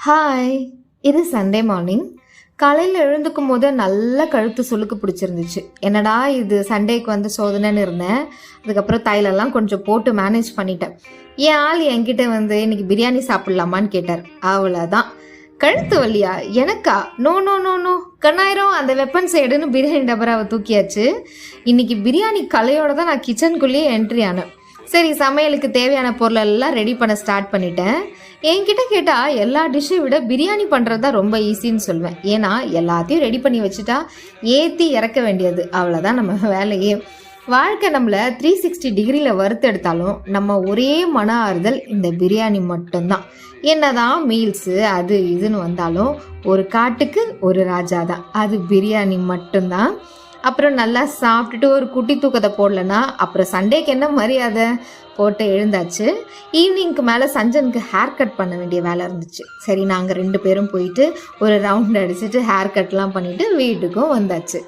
Hi. இது Sunday morning. காலையில் எழுந்துக்கும் போது நல்ல கழுத்து சுளுக்கு பிடிச்சிருந்துச்சு. என்னடா இது சண்டேக்கு வந்து சோதனைன்னு இருந்தேன். அதுக்கப்புறம் தைலெல்லாம் கொஞ்சம் போட்டு மேனேஜ் பண்ணிட்டேன். என் ஆள் என்கிட்ட வந்து இன்னைக்கு பிரியாணி சாப்பிட்லாமான்னு கேட்டார். அவ்வளோதான். கழுத்து வலியா? எனக்கா? No no no no, Kannayiram அந்த வெப்பன் சைடுன்னு பிரியாணி டபராவை தூக்கியாச்சு. இன்னைக்கு பிரியாணி கலையோட தான் நான் கிச்சனுக்குள்ளேயே என்ட்ரி ஆனேன். சரி, சமையலுக்கு தேவையான பொருளெல்லாம் ரெடி பண்ண ஸ்டார்ட் பண்ணிட்டேன். என்கிட்ட கேட்டால் எல்லா டிஷ்ஷை விட பிரியாணி பண்ணுறது தான் ரொம்ப ஈஸின்னு சொல்வேன். ஏன்னா எல்லாத்தையும் ரெடி பண்ணி வச்சுட்டா ஏற்றி இறக்க வேண்டியது, அவ்வளோதான் நம்ம வேலையே. வாழ்க்கை நம்மளை 360 டிகிரியில் வறுத்தெடுத்தாலும் நம்ம ஒரே மன ஆறுதல் இந்த பிரியாணி மட்டும்தான். என்னதான் மீல்ஸு அது இதுன்னு வந்தாலும் ஒரு காட்டுக்கு ஒரு ராஜா தான், அது பிரியாணி மட்டும்தான். அப்புறம் நல்லா சாப்பிட்டுட்டு ஒரு குட்டி தூக்கத்தை போடலன்னா அப்புறம் சண்டேக்கு என்ன மரியாதை? போட்டு எழுந்தாச்சு. ஈவினிங்க்கு மேலே சஞ்சனுக்கு ஹேர் கட் பண்ண வேண்டிய வேலை இருந்துச்சு. சரி, நாங்கள் 2 பேரும் போயிட்டு ஒரு ரவுண்ட் அடிச்சுட்டு ஹேர் கட்லாம் பண்ணிவிட்டு வீட்டுக்கும் வந்தாச்சு.